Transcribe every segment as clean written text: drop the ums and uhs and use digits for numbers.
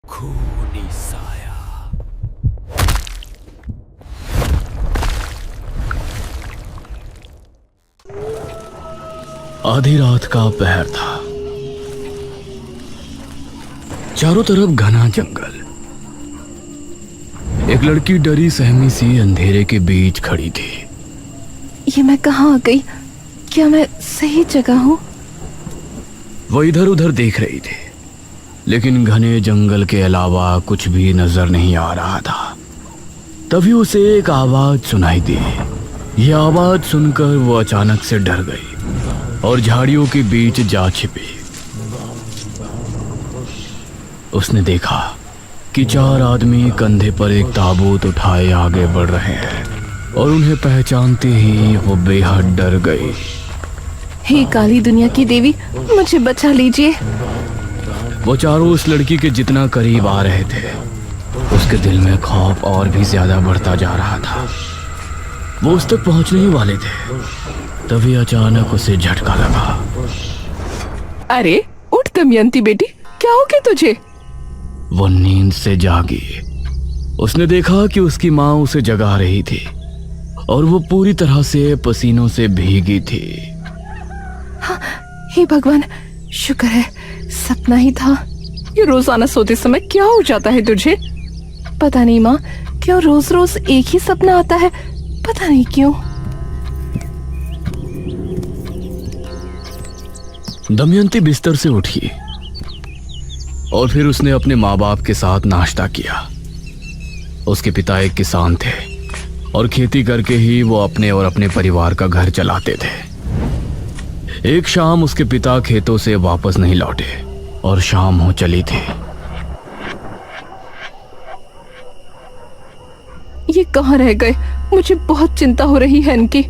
खूनी साया। आधी रात का पहर था। चारों तरफ घना जंगल। एक लड़की डरी सहमी सी अंधेरे के बीच खड़ी थी। ये मैं कहाँ आ गई? क्या मैं सही जगह हूँ? वो इधर उधर देख रही थी, लेकिन घने जंगल के अलावा कुछ भी नजर नहीं आ रहा था। तभी उसे एक आवाज सुनाई दी। यह आवाज सुनकर वो अचानक से डर गई और झाड़ियों के बीच जा छिपी। उसने देखा कि 4 आदमी कंधे पर एक ताबूत उठाए आगे बढ़ रहे हैं और उन्हें पहचानते ही वो बेहद डर गई। हे काली दुनिया की देवी, मुझे बचा लीजिए। वो चारों उस लड़की के जितना करीब आ रहे थे, उसके दिल में खौफ और भी ज्यादा बढ़ता जा रहा था। वो उस तक पहुंचने ही वाले थे, तभी अचानक उसे झटका लगा। अरे उठ दमयंती बेटी, क्या हो गया तुझे? वो नींद से जागी। उसने देखा कि उसकी माँ उसे जगा रही थी और वो पूरी तरह से पसीनों से भीगी थी। हाँ, हे भगवान, शुक्र है सपना ही था। ये रोजाना सोते समय क्या हो जाता है तुझे? पता नहीं माँ, क्यों रोज रोज एक ही सपना आता है, पता नहीं क्यों। दमयंती बिस्तर से उठी और फिर उसने अपने माँ बाप के साथ नाश्ता किया। उसके पिता एक किसान थे और खेती करके ही वो अपने और अपने परिवार का घर चलाते थे। एक शाम उसके पिता खेतों से वापस नहीं लौटे और शाम हो चली थी। ये कहाँ रह गए? मुझे बहुत चिंता हो रही है इनकी।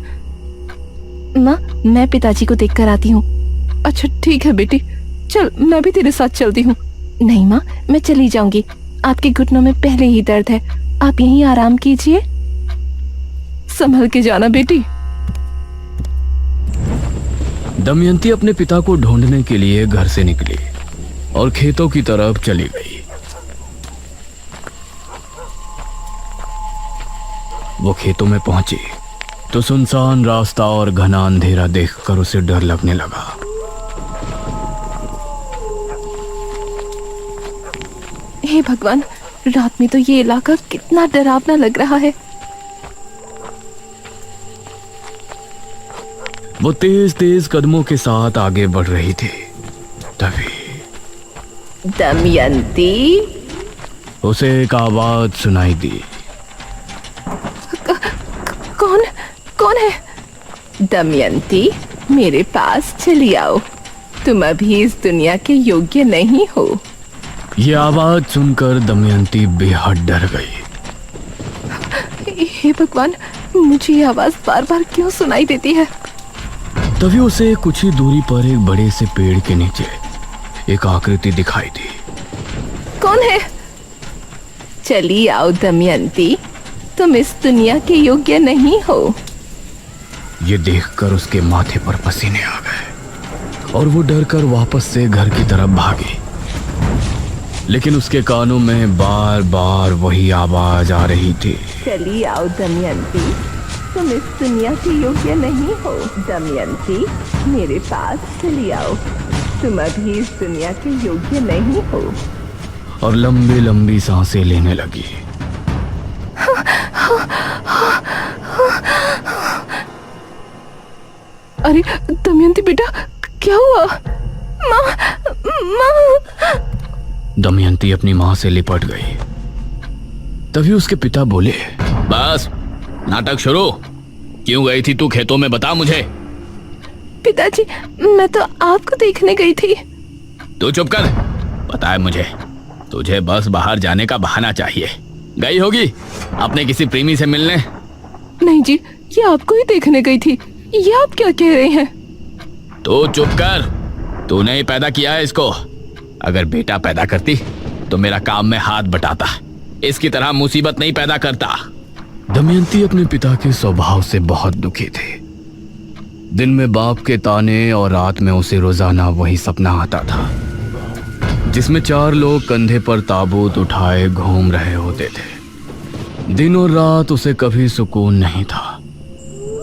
माँ, मैं पिताजी को देखकर आती हूँ। अच्छा ठीक है बेटी, चल मैं भी तेरे साथ चलती हूँ। नहीं माँ, मैं चली जाऊंगी। आपके घुटनों में पहले ही दर्द है, आप यहीं आराम कीजिए। संभल के जाना बेटी। दमयंती अपने पिता को ढूंढने के लिए घर से निकली और खेतों की तरफ चली गई। वो खेतों में पहुंची तो सुनसान रास्ता और घना अंधेरा देखकर उसे डर लगने लगा। हे भगवान, रात में तो ये इलाका कितना डरावना लग रहा है। वो तेज तेज कदमों के साथ आगे बढ़ रही थी। तभी दमयंती, उसे एक आवाज सुनाई दी। कौन कौन है? दमयंती, मेरे पास चली आओ। तुम अभी इस दुनिया के योग्य नहीं हो। ये आवाज सुनकर दमयंती बेहद डर गई। हे भगवान, मुझे ये आवाज बार बार क्यों सुनाई देती है? तभी उसे कुछ ही दूरी पर एक बड़े से पेड़ के नीचे एक आकृति दिखाई दी। कौन है? चली आओ दमयंती, तुम इस दुनिया के योग्य नहीं हो। ये देखकर उसके माथे पर पसीने आ गए और वो डरकर वापस से घर की तरफ भागी। लेकिन उसके कानों में बार बार वही आवाज आ रही थी। चली आओ दमयंती, तुम इस दुनिया के योग्य नहीं हो। दमयंती, मेरे पास चली आओ। तुम अभी इस दुनिया के योग्य नहीं हो। और लंबी लंबी सांसें लेने लगी। अरे दमयंती बेटा, क्या हुआ? माँ, माँ। दमयंती अपनी माँ से लिपट गई। तभी उसके पिता बोले, बस नाटक शुरू। क्यों गई थी तू खेतों में, बता मुझे। पिताजी, मैं तो आपको देखने गई थी। तू चुप कर। पता है मुझे, तुझे बस बाहर जाने का बहाना चाहिए। गई होगी अपने किसी प्रेमी से मिलने। नहीं जी, ये आपको ही देखने गई थी। ये आप क्या कह रहे हैं? तू चुप कर। तूने ही पैदा किया है इसको। अगर बेटा पैदा करती तो मेरा काम में हाथ बटाता। इसकी तरह मुसीबत नहीं पैदा करता। दमयंती अपने पिता के स्वभाव से बहुत दुखी थी। दिन में बाप के ताने और रात में उसे रोजाना वही सपना आता था। जिसमें 4 लोग कंधे पर ताबूत उठाए घूम रहे होते थे। दिन और रात उसे कभी सुकून नहीं था।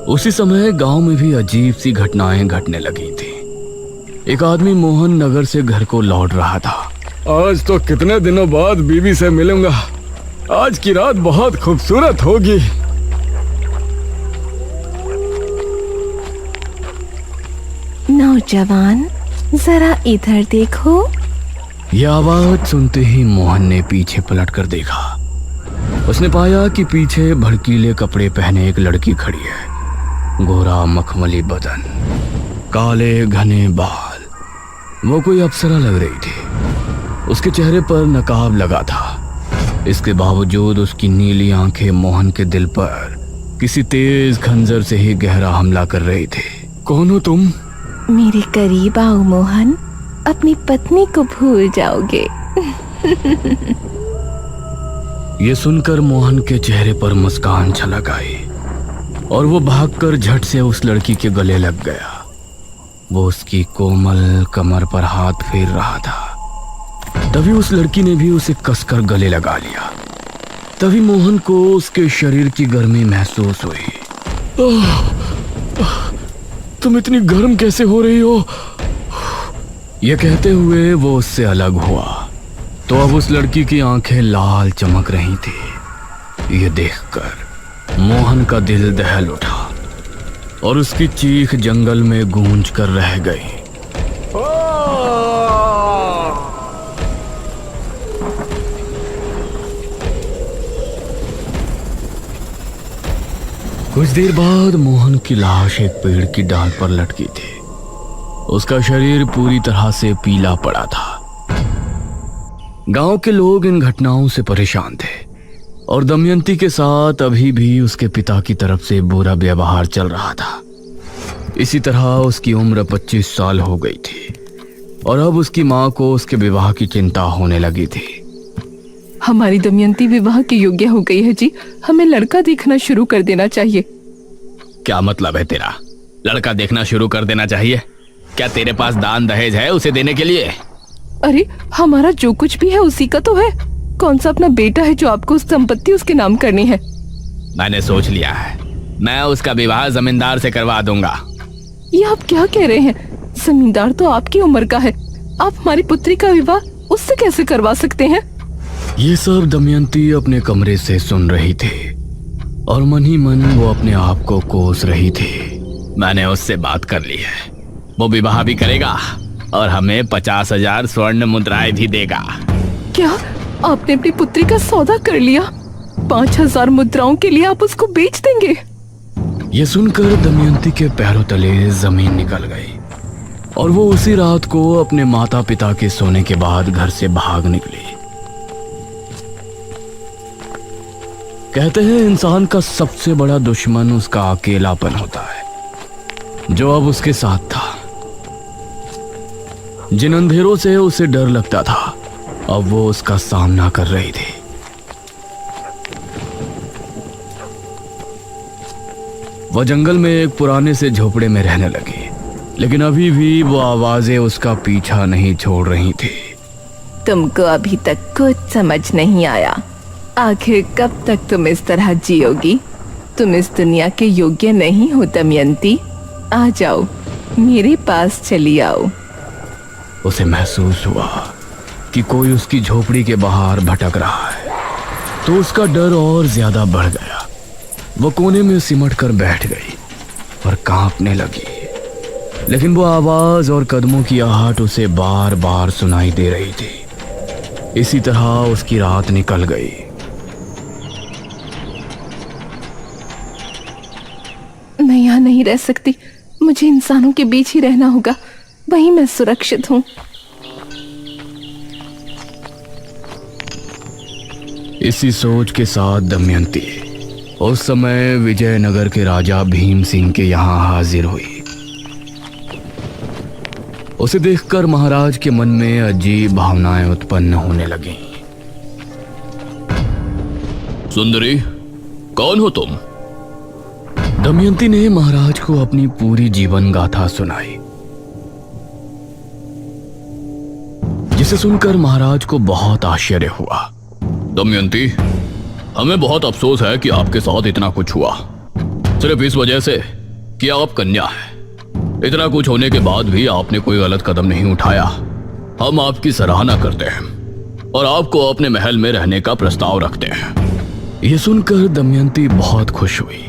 उसी समय गांव में भी अजीब सी घटनाएं घटने लगी थी। एक आदमी मोहन नगर से घर को लौट रहा था। आज तो कितने दिनों बाद बीवी से मिलूंगा। आज की रात बहुत खूबसूरत होगी। नौजवान, जरा इधर देखो। यह आवाज सुनते ही मोहन ने पीछे पलट कर देखा। उसने पाया कि पीछे भड़कीले कपड़े पहने एक लड़की खड़ी है। गोरा मखमली बदन, काले घने बाल। वो कोई अप्सरा लग रही थी। उसके चेहरे पर नकाब लगा था। इसके बावजूद उसकी नीली आंखें मोहन के दिल पर किसी तेज खंजर से ही गहरा हमला कर रही थी। कौन हो तुम? मेरे करीब आओ मोहन, अपनी पत्नी को भूल जाओगे। ये सुनकर मोहन के चेहरे पर मुस्कान छलक आई और वो भागकर झट से उस लड़की के गले लग गया। वो उसकी कोमल कमर पर हाथ फेर रहा था। तभी उस लड़की ने भी उसे कसकर गले लगा लिया। तभी मोहन को उसके शरीर की गर्मी महसूस हुई। तुम इतनी गर्म कैसे हो रही हो? यह कहते हुए वो उससे अलग हुआ तो अब उस लड़की की आंखें लाल चमक रही थी। ये देखकर मोहन का दिल दहल उठा और उसकी चीख जंगल में गूंज कर रह गई। कुछ देर बाद मोहन की लाश एक पेड़ की डाल पर लटकी थी। उसका शरीर पूरी तरह से पीला पड़ा था। गांव के लोग इन घटनाओं से परेशान थे और दमयंती के साथ अभी भी उसके पिता की तरफ से बुरा व्यवहार चल रहा था। इसी तरह उसकी उम्र 25 साल हो गई थी और अब उसकी मां को उसके विवाह की चिंता होने लगी थी। हमारी दमयंती विवाह के योग्य हो गई है जी। हमें लड़का देखना शुरू कर देना चाहिए। क्या मतलब है तेरा? लड़का देखना शुरू कर देना चाहिए? क्या तेरे पास दान दहेज है उसे देने के लिए? अरे हमारा जो कुछ भी है उसी का तो है। कौन सा अपना बेटा है जो आपको संपत्ति उसके नाम करनी है? मैंने सोच लिया है, मैं उसका विवाह जमींदार से करवा दूंगा। ये आप क्या कह रहे हैं? जमींदार तो आपकी उम्र का है। आप हमारी पुत्री का विवाह उससे कैसे करवा सकते हैं? ये सब दमयंती अपने कमरे से सुन रही थी और मन ही मन वो अपने आप को कोस रही थी। मैंने उससे बात कर ली है, वो विवाह भी करेगा और हमें 50,000 स्वर्ण मुद्राएं भी देगा। क्या आपने अपनी पुत्री का सौदा कर लिया? 5,000 मुद्राओं के लिए आप उसको बेच देंगे? ये सुनकर दमयंती के पैरों तले जमीन निकल गई और वो उसी रात को अपने माता पिता के सोने के बाद घर से भाग निकली। कहते हैं इंसान का सबसे बड़ा दुश्मन उसका अकेलापन होता है, जो अब उसके साथ था। जिन अंधेरों से उसे डर लगता था अब वो उसका सामना कर रही थी। वह जंगल में एक पुराने से झोपड़े में रहने लगी, लेकिन अभी भी वो आवाजें उसका पीछा नहीं छोड़ रही थी। तुमको अभी तक कुछ समझ नहीं आया। आखिर कब तक तुम इस तरह जियोगी? तुम इस दुनिया के योग्य नहीं हो दमयंती। आ जाओ, मेरे पास चली आओ। उसे महसूस हुआ कि कोई उसकी झोपड़ी के बाहर भटक रहा है, तो उसका डर और ज्यादा बढ़ गया। वो कोने में सिमट कर बैठ गई और कांपने लगी, लेकिन वो आवाज और कदमों की आहट उसे बार बार सुनाई दे रही थी। इसी तरह उसकी रात निकल गई। मैं यहाँ नहीं रह सकती। मुझे इंसानों के बीच ही रहना होगा, वहीं मैं सुरक्षित हूँ। इसी सोच के साथ दमयंती उस समय विजयनगर के राजा भीम सिंह के यहाँ हाजिर हुई। उसे देखकर महाराज के मन में अजीब भावनाएं उत्पन्न होने लगीं। सुंदरी, कौन हो तुम? दमयंती ने महाराज को अपनी पूरी जीवन गाथा सुनाई, जिसे इसे सुनकर महाराज को बहुत आश्चर्य हुआ। दमयंती, हमें बहुत अफसोस है कि आपके साथ इतना कुछ हुआ, सिर्फ इस वजह से कि आप कन्या हैं। इतना कुछ होने के बाद भी आपने कोई गलत कदम नहीं उठाया। हम आपकी सराहना करते हैं और आपको अपने महल में रहने का प्रस्ताव रखते हैं। यह सुनकर दमयंती बहुत खुश हुई।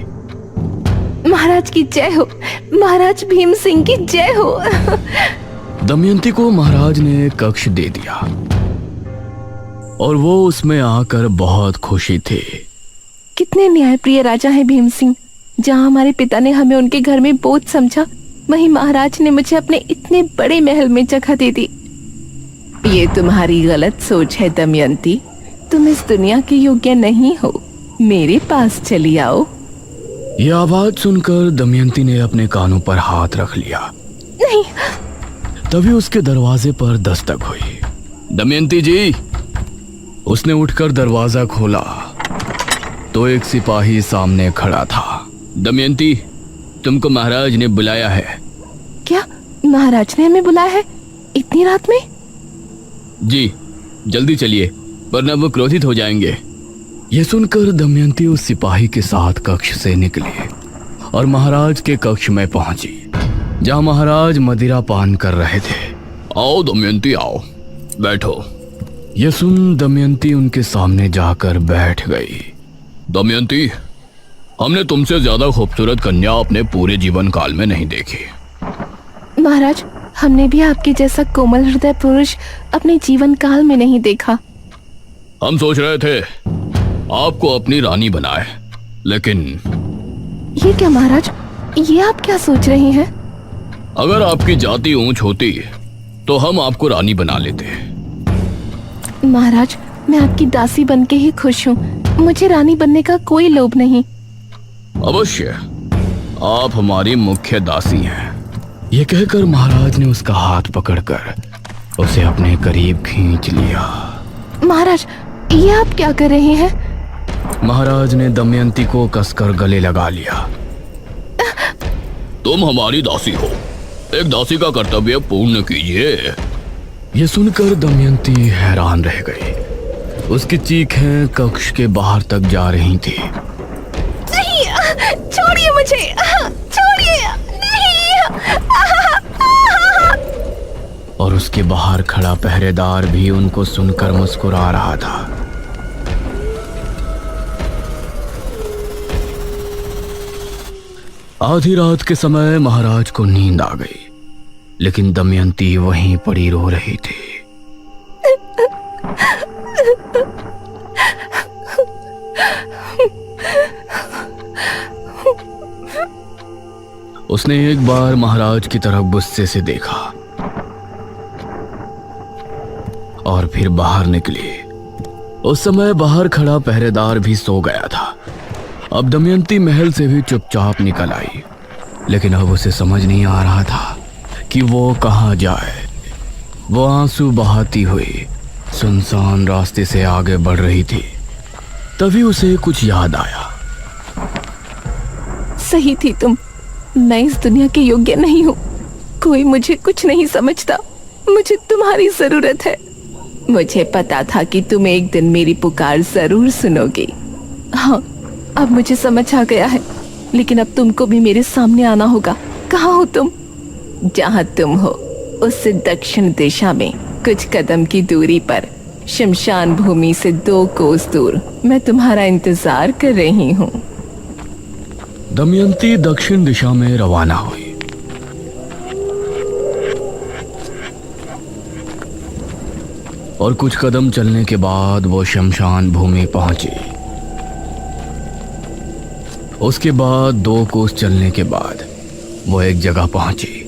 महाराज की जय हो, महाराज भीम सिंह की जय हो। दमयंती को महाराज ने कक्ष दे दिया और वो उसमें आकर बहुत खुशी थी। कितने न्यायप्रिय राजा हैं भीम सिंह। जहाँ हमारे पिता ने हमें उनके घर में बोझ समझा, वहीं महाराज ने मुझे अपने इतने बड़े महल में जगह दे दी। ये तुम्हारी गलत सोच है दमयंती, तुम इस दुनिया के योग्य नहीं हो। मेरे पास चली आओ। यह आवाज सुनकर दमयंती ने अपने कानों पर हाथ रख लिया। नहीं। तभी उसके दरवाजे पर दस्तक हुई। दमयंती जी। उसने उठकर दरवाजा खोला तो एक सिपाही सामने खड़ा था। दमयंती, तुमको महाराज ने बुलाया है। क्या महाराज ने हमें बुलाया है इतनी रात में? जी, जल्दी चलिए वरना वो क्रोधित हो जाएंगे। यह सुनकर दमयंती उस सिपाही के साथ कक्ष से निकली और महाराज के कक्ष में पहुंची, जहां महाराज मदिरा पान कर रहे थे। आओ दमयंती, आओ, बैठो। यह सुन दमयंती उनके सामने जाकर बैठ गई। दमयंती, हमने तुमसे ज्यादा खूबसूरत कन्या अपने पूरे जीवन काल में नहीं देखी। महाराज, हमने भी आपके जैसा कोमल हृदय पुरुष अपने जीवन काल में नहीं देखा। हम सोच रहे थे आपको अपनी रानी बनाए, लेकिन ये क्या महाराज, ये आप क्या सोच रही हैं? अगर आपकी जाति ऊंच होती तो हम आपको रानी बना लेते। महाराज, मैं आपकी दासी बनके ही खुश हूँ। मुझे रानी बनने का कोई लोभ नहीं। अवश्य, आप हमारी मुख्य दासी हैं। यह कहकर महाराज ने उसका हाथ पकड़कर उसे अपने करीब खींच लिया। महाराज, ये आप क्या कर रहे हैं? महाराज ने दमयंती को कसकर गले लगा लिया। तुम हमारी दासी हो, एक दासी का कर्तव्य पूर्ण कीजिए। यह सुनकर दमयंती हैरान रह गई। उसकी चीखें कक्ष के बाहर तक जा रही थी। नहीं, छोड़िए मुझे, छोड़िए, नहीं। और उसके बाहर खड़ा पहरेदार भी उनको सुनकर मुस्कुरा रहा था। आधी रात के समय महाराज को नींद आ गई, लेकिन दमयंती वहीं पड़ी रो रही थी। उसने एक बार महाराज की तरफ गुस्से से देखा और फिर बाहर निकली। उस समय बाहर खड़ा पहरेदार भी सो गया था। अब दमयंती महल से भी चुपचाप निकल आई, लेकिन अब उसे समझ नहीं आ रहा था कि वो कहाँ जाए। वो आंसू बहाती हुई सुनसान रास्ते से आगे बढ़ रही थी। तभी उसे कुछ याद आया। सही थी तुम, मैं इस दुनिया के योग्य नहीं हूँ। कोई मुझे कुछ नहीं समझता। मुझे तुम्हारी जरूरत है। मुझे पता था कि तुम एक दिन मेरी पुकार जरूर सुनोगी। हाँ, अब मुझे समझ आ गया है, लेकिन अब तुमको भी मेरे सामने आना होगा। कहाँ हो तुम? जहाँ तुम हो उससे दक्षिण दिशा में कुछ कदम की दूरी पर, शमशान भूमि से 2 कोस दूर, मैं तुम्हारा इंतजार कर रही हूँ। दमयंती दक्षिण दिशा में रवाना हुई। और कुछ कदम चलने के बाद वो शमशान भूमि पहुंची। उसके बाद 2 कोस चलने के बाद वो एक जगह पहुंची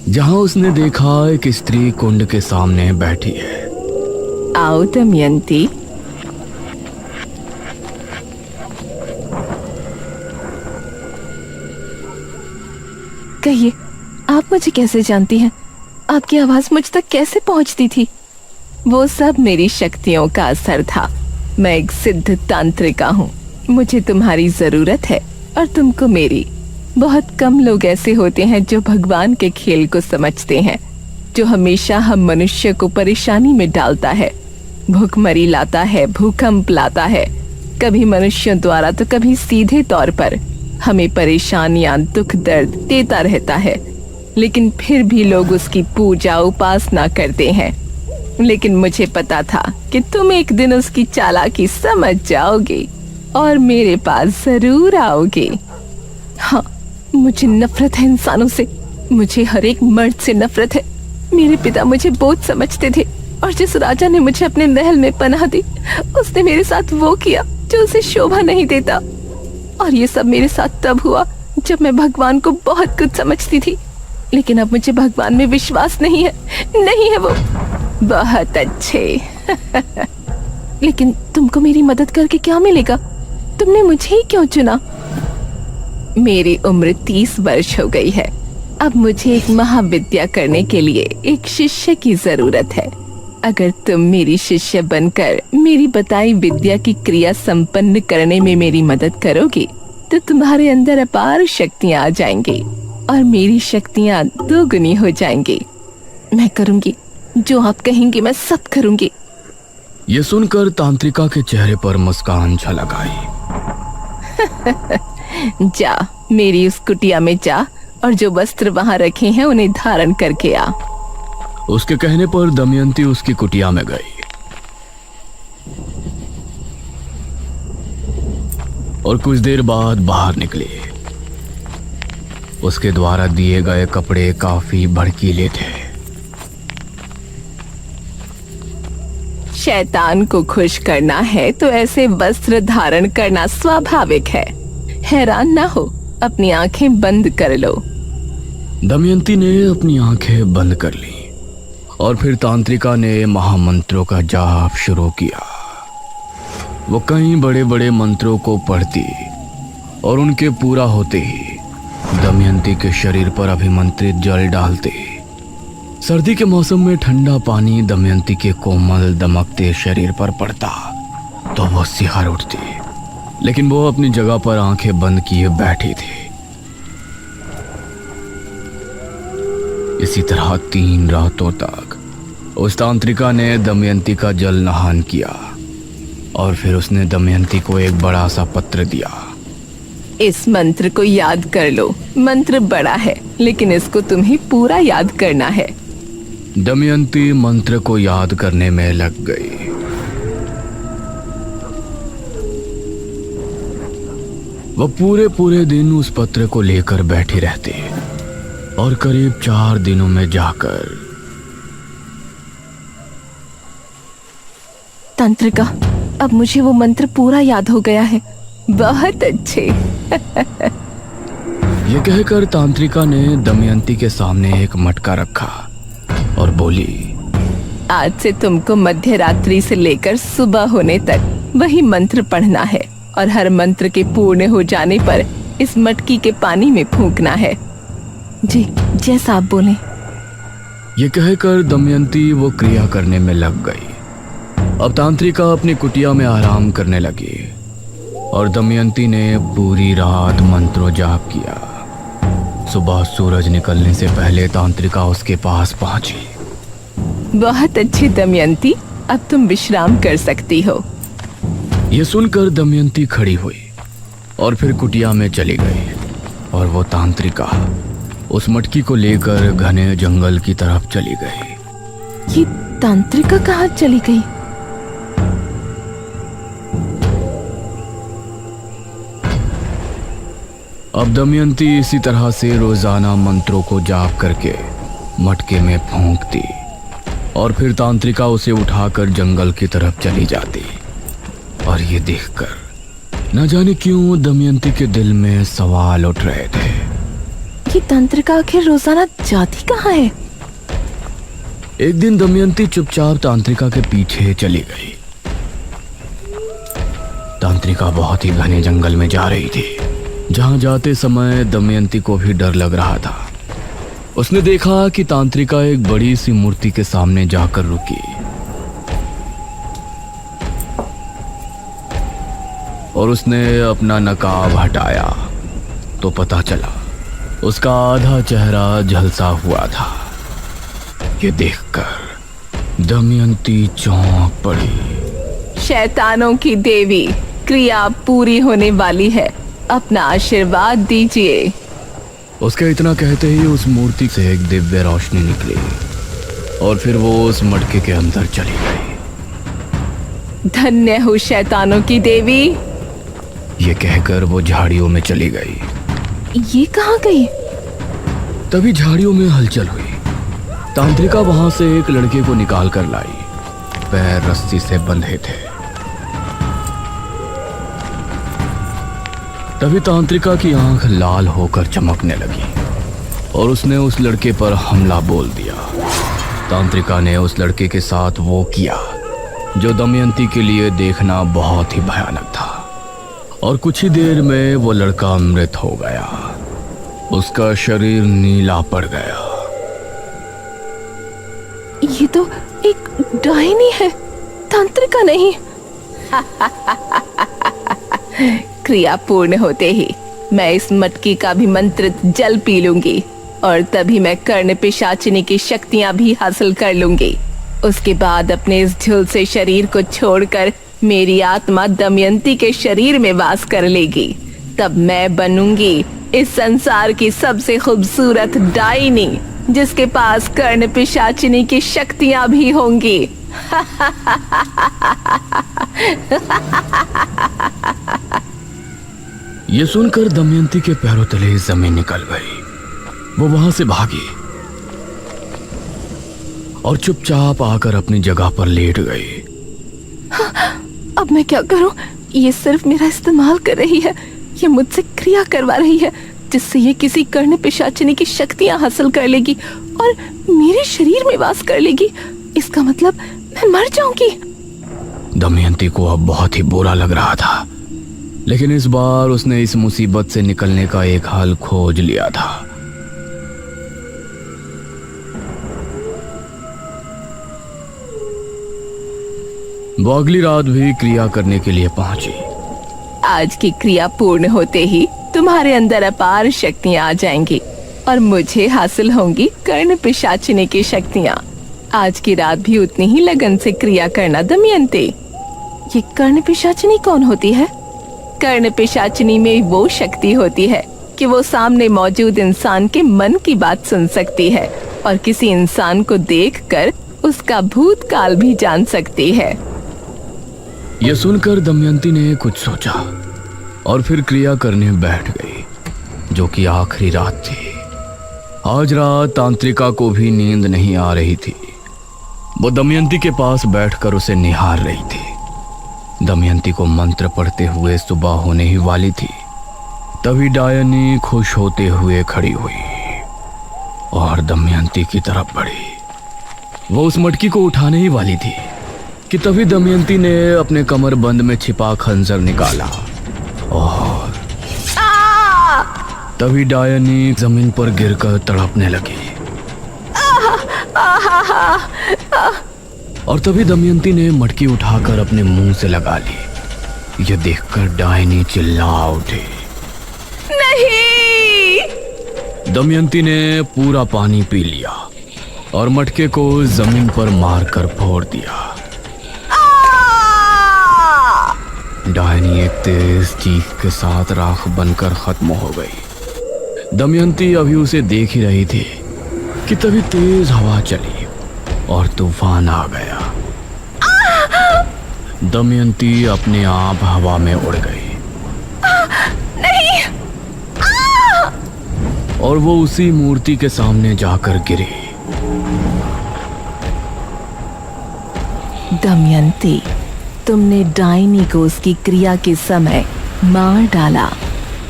जहां उसने देखा एक स्त्री कुंड के सामने बैठी है। आओ दमयंती। कहिए, आप मुझे कैसे जानती हैं? आपकी आवाज मुझ तक कैसे पहुंचती थी? वो सब मेरी शक्तियों का असर था। मैं एक सिद्ध तांत्रिका हूँ। मुझे तुम्हारी जरूरत है और तुमको मेरी। बहुत कम लोग ऐसे होते हैं जो भगवान के खेल को समझते हैं। जो हमेशा हम मनुष्य को परेशानी में डालता है, भूखमरी लाता है, भूकंप लाता है, कभी मनुष्यों द्वारा तो कभी सीधे तौर पर हमें परेशानियां, दुख दर्द देता रहता है, लेकिन फिर भी लोग उसकी पूजा उपासना करते हैं। लेकिन मुझे पता था कि तुम एक दिन उसकी चालाकी समझ जाओगे और मेरे पास जरूर आओगे। हाँ, मुझे नफरत है इंसानों से, मुझे हर एक मर्द से नफरत है। मेरे पिता मुझे बोझ समझते थे और जिस राजा ने मुझे अपने महल में पनाह दी, उसने मेरे साथ वो किया जो उसे शोभा नहीं देता। और ये सब मेरे साथ तब हुआ जब मैं भगवान को बहुत कुछ समझती थी, लेकिन अब मुझे भगवान में विश्वास नहीं है। नहीं है वो। बहुत अच्छे। लेकिन तुमको मेरी मदद करके क्या मिलेगा? तुमने मुझे ही क्यों चुना? मेरी उम्र 30 वर्ष हो गई है। अब मुझे एक महाविद्या करने के लिए एक शिष्य की जरूरत है। अगर तुम मेरी शिष्य बनकर मेरी बताई विद्या की क्रिया संपन्न करने में मेरी मदद करोगे तो तुम्हारे अंदर अपार शक्तियां आ जाएंगी और मेरी शक्तियां दोगुनी हो जाएंगी। मैं करूंगी जो आप कहेंगे, मैं सब करूंगी। ये सुनकर तांत्रिका के चेहरे पर मुस्कान झलक आई। जा, मेरी उस कुटिया में जा और जो वस्त्र वहां रखे हैं उन्हें धारण करके आ। उसके कहने पर दमयंती उसकी कुटिया में गई और कुछ देर बाद बाहर निकली। उसके द्वारा दिए गए कपड़े काफी भड़कीले थे। शैतान को खुश करना है तो ऐसे वस्त्र धारण करना स्वाभाविक है। हैरान ना हो, अपनी आंखें बंद कर लो। दमयंती ने अपनी आंखें बंद कर ली और फिर तांत्रिका ने महामंत्रों का जाप शुरू किया। वो कई बड़े बड़े मंत्रों को पढ़ती और उनके पूरा होते ही दमयंती के शरीर पर अभिमंत्रित जल डालते। सर्दी के मौसम में ठंडा पानी दमयंती के कोमल दमकते शरीर पर पड़ता तो वो सिहर उठती, लेकिन वो अपनी जगह पर आंखें बंद किए बैठी थी। इसी तरह 3 रातों तक उस तांत्रिका ने दमयंती का जल नहान किया और फिर उसने दमयंती को एक बड़ा सा पत्र दिया। इस मंत्र को याद कर लो। मंत्र बड़ा है लेकिन इसको तुम्हें पूरा याद करना है। दमयंती मंत्र को याद करने में लग गई। वह पूरे दिन उस पत्र को लेकर बैठी रहती और करीब 4 दिनों में जाकर तांत्रिका, अब मुझे वो मंत्र पूरा याद हो गया है। बहुत अच्छे। ये कहकर तांत्रिका ने दमयंती के सामने एक मटका रखा और बोली, आज से तुमको मध्य रात्रि से लेकर सुबह होने तक वही मंत्र पढ़ना है और हर मंत्र के पूर्ण हो जाने पर इस मटकी के पानी में फूंकना है। जी, जैसा आप बोले। ये कहकर दमयंती वो क्रिया करने में लग गई। अब तांत्रिका अपनी कुटिया में आराम करने लगी और दमयंती ने पूरी रात मंत्रों जाप किया। सुबह सूरज निकलने से पहले तांत्रिका उसके पास पहुंची। बहुत अच्छी दमयंती, अब तुम विश्राम कर सकती हो। ये सुनकर दमयंती खड़ी हुई और फिर कुटिया में चली गई और वो तांत्रिका उस मटकी को लेकर घने जंगल की तरफ चली गई। ये तांत्रिका कहाँ चली गई? अब दमयंती इसी तरह से रोजाना मंत्रों को जाप करके मटके में फूंकती और फिर तांत्रिका उसे उठाकर जंगल की तरफ चली जाती। और ये देखकर न जाने क्यों दमयंती के दिल में सवाल उठ रहे थे। ये तांत्रिका आखिर रोजाना जाती कहाँ है? एक दिन दमयंती चुपचाप तांत्रिका के पीछे चली गई। तांत्रिका बहुत ही घने जंगल में जा रही थी। जहां जाते समय दमयंती को भी डर लग रहा था। उसने देखा कि तांत्रिका एक बड़ी सी मूर्ति के सामने जाकर रुकी और उसने अपना नकाब हटाया तो पता चला उसका आधा चेहरा झलसा हुआ था। ये देखकर दमयंती चौंक पड़ी। शैतानों की देवी, क्रिया पूरी होने वाली है, अपना आशीर्वाद दीजिए। उसके इतना कहते ही उस मूर्ति से एक दिव्य रोशनी निकली और फिर वो उस मटके के अंदर चली गई। धन्य हो शैतानों की देवी। ये कहकर वो झाड़ियों में चली गई। ये कहाँ गई? तभी झाड़ियों में हलचल हुई। तांत्रिका वहां से एक लड़के को निकाल कर लाई। पैर रस्सी से बंधे थे। तभी तांत्रिका की आंख लाल होकर चमकने लगी और उसने उस लड़के पर हमला बोल दिया। तांत्रिका ने उस लड़के के साथ वो किया जो दमयंती के लिए देखना बहुत ही भयानक था और कुछ ही देर में वो लड़का मृत हो गया। उसका शरीर नीला पड़ गया। ये तो एक डायनी है, तांत्रिका नहीं। क्रिया पूर्ण होते ही मैं इस मटकी का भी मंत्रित जल पी लूंगी और तभी मैं कर्ण पिशाचिनी की शक्तियां भी हासिल कर लूंगी। उसके बाद अपने इस झुलसे शरीर को छोड़कर मेरी आत्मा दमयंती के शरीर में वास कर लेगी। तब मैं बनूंगी इस संसार की सबसे खूबसूरत डायनी, जिसके पास कर्ण पिशाचिनी की शक्तियां भी होंगी। ये सुनकर दमयंती के पैरों तले जमीन निकल गई। वो वहां से भागी और चुपचाप आकर अपनी जगह पर लेट गई। अब मैं क्या करूं? ये सिर्फ मेरा इस्तेमाल कर रही है। ये मुझसे क्रिया करवा रही है जिससे ये किसी कर्ण पिशाचिनी की शक्तियां हासिल कर लेगी और मेरे शरीर में वास कर लेगी। इसका मतलब मैं मर जाऊंगी। दमयंती को अब बहुत ही बुरा लग रहा था, लेकिन इस बार उसने इस मुसीबत से निकलने का एक हल खोज लिया था। वो अगली रात भी क्रिया करने के लिए पहुंची। आज की क्रिया पूर्ण होते ही तुम्हारे अंदर अपार शक्तियां आ जाएंगी और मुझे हासिल होंगी कर्ण पिशाचिनी की शक्तियां। आज की रात भी उतनी ही लगन से क्रिया करना दमयंती। ये कर्ण पिशाचिनी कौन होती है? कर्ण पिशाचिनी में वो शक्ति होती है कि वो सामने मौजूद इंसान के मन की बात सुन सकती है और किसी इंसान को देखकर उसका भूतकाल भी जान सकती है। यह सुनकर दमयंती ने कुछ सोचा और फिर क्रिया करने बैठ गई, जो कि आखिरी रात थी। आज रात तांत्रिका को भी नींद नहीं आ रही थी। वो दमयंती के पास बैठकर उसे निहार रही थी। दमयंती को मंत्र पढ़ते हुए सुबह होने ही वाली थी। तभी डायनी खुश होते हुए खड़ी हुई और दमयंती की तरफ बढ़ी। वो उस मटकी को उठाने ही वाली थी कि तभी दमयंती ने अपने कमरबंद में छिपा खंजर निकाला और तभी डायनी जमीन पर गिरकर तड़पने लगी। और तभी दमयंती ने मटकी उठाकर अपने मुंह से लगा ली। यह देखकर डायनी चिल्ला उठी। नहीं! दमयंती ने पूरा पानी पी लिया और मटके को जमीन पर मारकर फोड़ दिया। डायनी एक तेज चीख के साथ राख बनकर खत्म हो गई। दमयंती अभी उसे देख ही रही थी कि तभी तेज हवा चली और तूफान आ गया। दमयंती अपने आप हवा में उड़ गई। नहीं! और वो उसी मूर्ति के सामने जाकर गिरी। दमयंती, तुमने डायनी को उसकी क्रिया के समय मार डाला,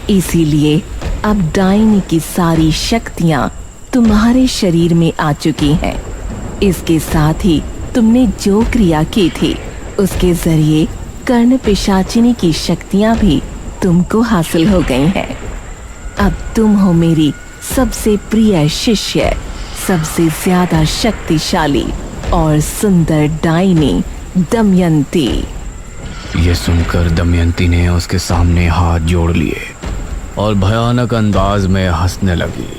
इसीलिए अब डायनी की सारी शक्तियां तुम्हारे शरीर में आ चुकी हैं। इसके साथ ही तुमने जो क्रिया की थी उसके जरिए कर्ण पिशाचिनी की शक्तियां भी तुमको हासिल हो गई हैं। अब तुम हो मेरी सबसे प्रिय शिष्य, सबसे ज्यादा शक्तिशाली और सुंदर डायनी दमयंती। ये सुनकर दमयंती ने उसके सामने हाथ जोड़ लिए और भयानक अंदाज में हंसने लगी।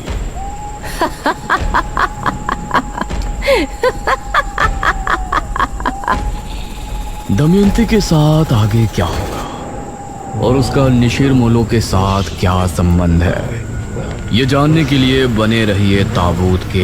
दमयंती के साथ आगे क्या होगा और उसका निशिरमोलो के साथ क्या संबंध है, ये जानने के लिए बने रहिए ताबूत के